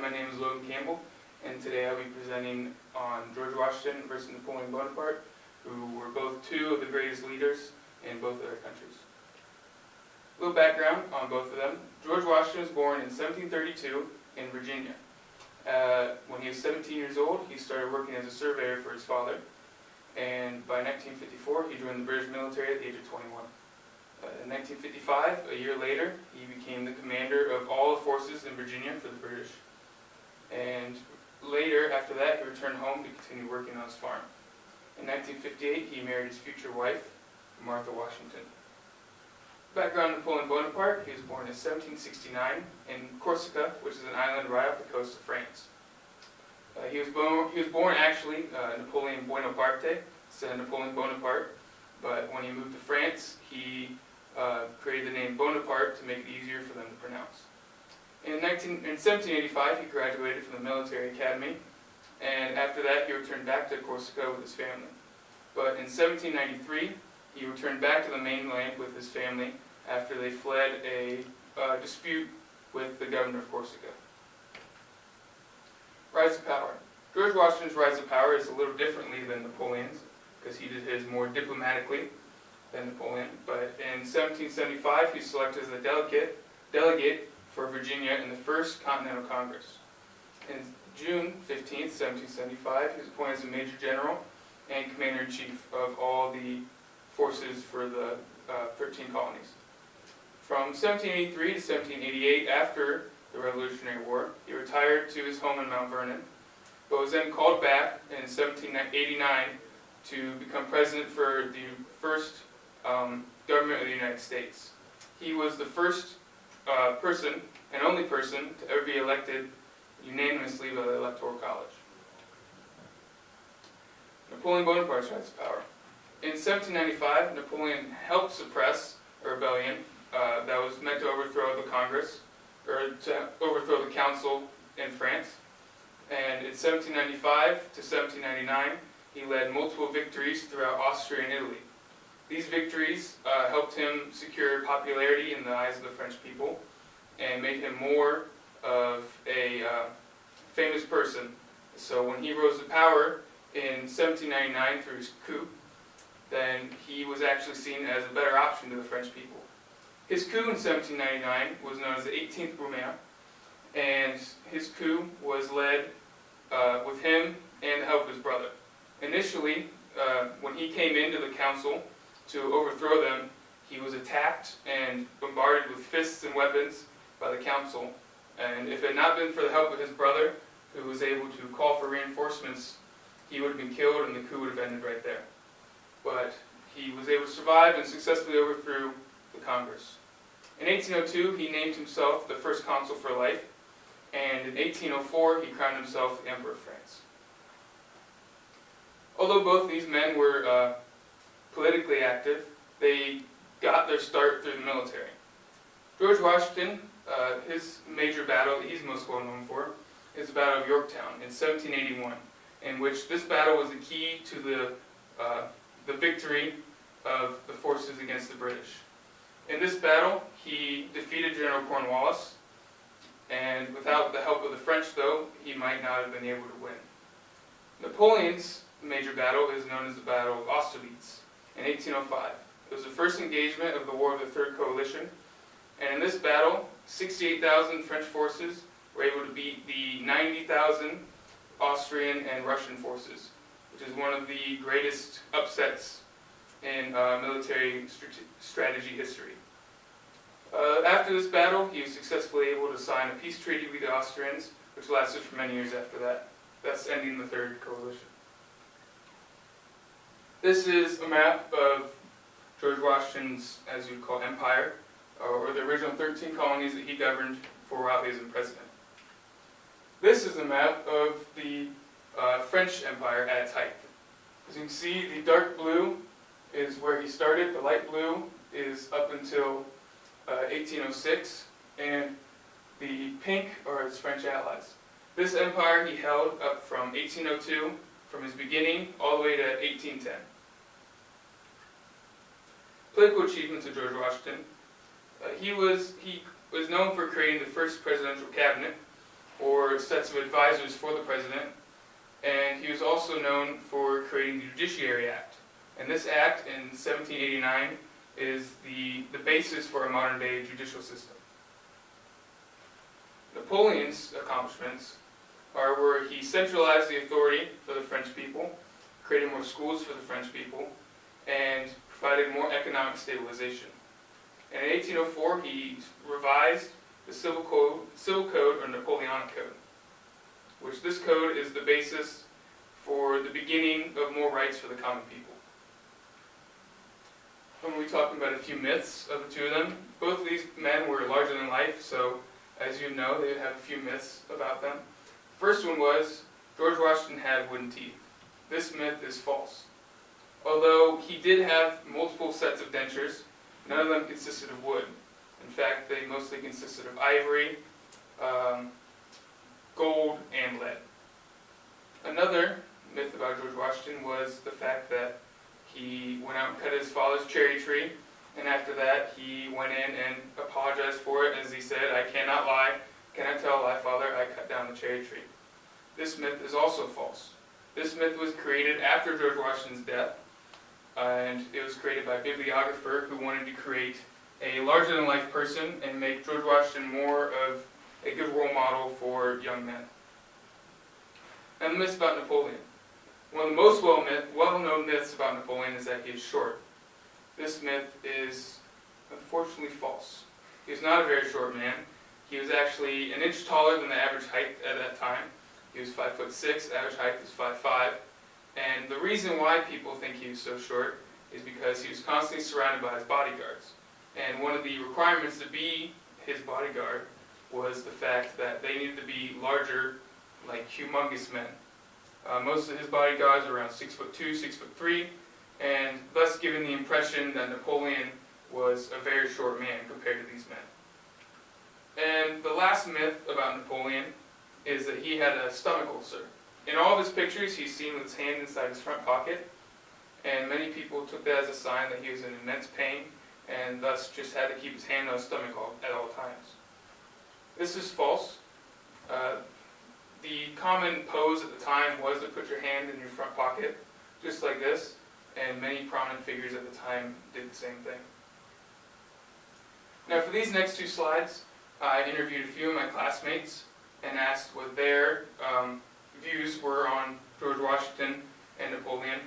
my name is Logan Campbell, and today I'll be presenting on George Washington versus Napoleon Bonaparte, who were both two of the greatest leaders in both of their countries. A little background on both of them. George Washington was born in 1732 in Virginia. When he was 17 years old, he started working as a surveyor for his father, and by 1954 he joined the British military at the age of 21. In 1955, a year later, he became the commander of all the forces in Virginia for the British. And later, after that, he returned home to continue working on his farm. In 1958, he married his future wife, Martha Washington. Background: Napoleon Bonaparte. He was born in 1769 in Corsica, which is an island right off the coast of France. He was born actually Napoleon Bonaparte instead of Napoleon Bonaparte, but when he moved to France, he created the name Bonaparte to make it easier for them to pronounce. In 1785, he graduated from the military academy, and after that he returned back to Corsica with his family. But in 1793, he returned back to the mainland with his family after they fled a dispute with the governor of Corsica. Rise of power. George Washington's rise of power is a little differently than Napoleon's, because he did his more diplomatically than Napoleon. But in 1775, he was selected as a delegate for Virginia in the First Continental Congress. In June 15th, 1775, he was appointed as a Major General and Commander-in-Chief of all the forces for the 13 colonies. From 1783 to 1788, after the Revolutionary War, he retired to his home in Mount Vernon, but was then called back in 1789 to become president for the first government of the United States. He was the first person and only person to ever be elected unanimously by the Electoral College. Napoleon Bonaparte's rise to power. In 1795, Napoleon helped suppress a rebellion that was meant to overthrow the Congress, or to overthrow the Council in France. And in 1795 to 1799, he led multiple victories throughout Austria and Italy. These victories helped him secure popularity in the eyes of the French people and made him more of a famous person. So when he rose to power in 1799 through his coup, then he was actually seen as a better option to the French people. His coup in 1799 was known as the 18th Brumaire, and his coup was led with him and the help of his brother. Initially, when he came into the council to overthrow them, he was attacked and bombarded with fists and weapons by the council, and if it had not been for the help of his brother, who was able to call for reinforcements, he would have been killed and the coup would have ended right there. But he was able to survive and successfully overthrew the Congress. In 1802, he named himself the first consul for life, and in 1804, he crowned himself the Emperor of France. Although both these men were politically active, they got their start through the military. George Washington, his major battle that he's most well known for is the Battle of Yorktown in 1781, in which this battle was the key to the victory of the forces against the British. In this battle, he defeated General Cornwallis, and without the help of the French, though, he might not have been able to win. Napoleon's major battle is known as the Battle of Austerlitz in 1805. It was the first engagement of the War of the Third Coalition, and in this battle, 68,000 French forces were able to beat the 90,000 Austrian and Russian forces, which is one of the greatest upsets in military strategy history. After this battle, he was successfully able to sign a peace treaty with the Austrians, which lasted for many years after that, thus ending the Third Coalition. This is a map of George Washington's, as you'd call, empire, or the original 13 colonies that he governed for while he was president. This is a map of the French Empire at its height. As you can see, the dark blue is where he started, the light blue is up until 1806, and the pink are his French allies. This empire he held up from 1802, from his beginning, all the way to 1810. Political achievements of George Washington. He was known for creating the first presidential cabinet, or sets of advisors for the president, and he was also known for creating the Judiciary Act. And this act in 1789 is the basis for a modern-day judicial system. Napoleon's accomplishments are where he centralized the authority for the French people, created more schools for the French people, and provided more economic stabilization. And in 1804, he revised the Civil Code or Napoleonic Code, which this code is the basis for the beginning of more rights for the common people. When we're talking about a few myths of the two of them, both of these men were larger than life, so as you know, they have a few myths about them. The first one was George Washington had wooden teeth. This myth is false. Although he did have multiple sets of dentures, none of them consisted of wood. In fact, they mostly consisted of ivory, gold, and lead. Another myth about George Washington was the fact that he went out and cut his father's cherry tree, and after that he went in and apologized for it, as he said, "I cannot lie, cannot tell a lie, Father, I cut down the cherry tree." This myth is also false. This myth was created after George Washington's death, and it was created by a bibliographer who wanted to create a larger-than-life person and make George Washington more of a good role model for young men. Now the myths about Napoleon. One of the most well-known myths about Napoleon is that he is short. This myth is unfortunately false. He was not a very short man. He was actually an inch taller than the average height at that time. He was 5'6", average height was 5'5". And the reason why people think he was so short is because he was constantly surrounded by his bodyguards. And one of the requirements to be his bodyguard was the fact that they needed to be larger, like humongous men. Most of his bodyguards were around 6'2", 6'3", and thus giving the impression that Napoleon was a very short man compared to these men. And the last myth about Napoleon is that he had a stomach ulcer. In all of his pictures, he's seen with his hand inside his front pocket, and many people took that as a sign that he was in immense pain, and thus just had to keep his hand on his stomach at all times. This is false. The common pose at the time was to put your hand in your front pocket, just like this, and many prominent figures at the time did the same thing. Now for these next two slides, I interviewed a few of my classmates and asked what their views were on George Washington and Napoleon,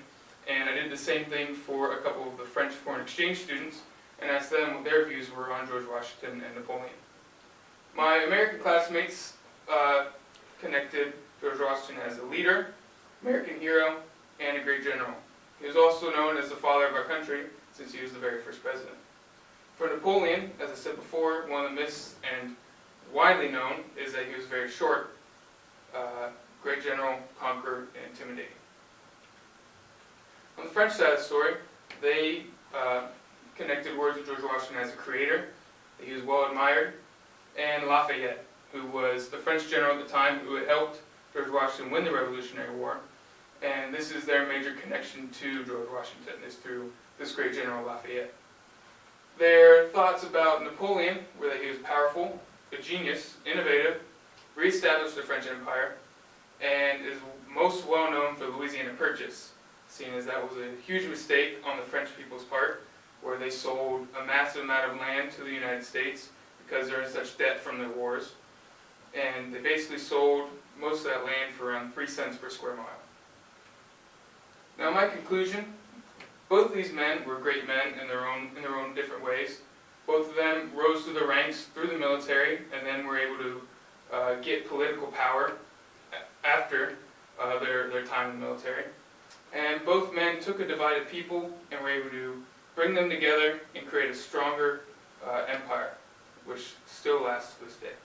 and I did the same thing for a couple of the French foreign exchange students and asked them what their views were on George Washington and Napoleon. My American classmates connected George Washington as a leader, American hero, and a great general. He was also known as the father of our country since he was the very first president. For Napoleon, as I said before, one of the myths and widely known is that he was very short, great general, conqueror, and intimidating. On the French side of the story, they connected words of George Washington as a creator, that he was well admired, and Lafayette, who was the French general at the time who had helped George Washington win the Revolutionary War. And this is their major connection to George Washington, is through this great general Lafayette. Their thoughts about Napoleon were that he was powerful, a genius, innovative, reestablished the French Empire, and is most well known for the Louisiana Purchase, seeing as that was a huge mistake on the French people's part, where they sold a massive amount of land to the United States because they're in such debt from their wars. And they basically sold most of that land for around 3 cents per square mile. Now my conclusion, both of these men were great men in their own different ways. Both of them rose through the ranks through the military and then were able to get political power after their time in the military. And both men took a divided people and were able to bring them together and create a stronger empire, which still lasts to this day.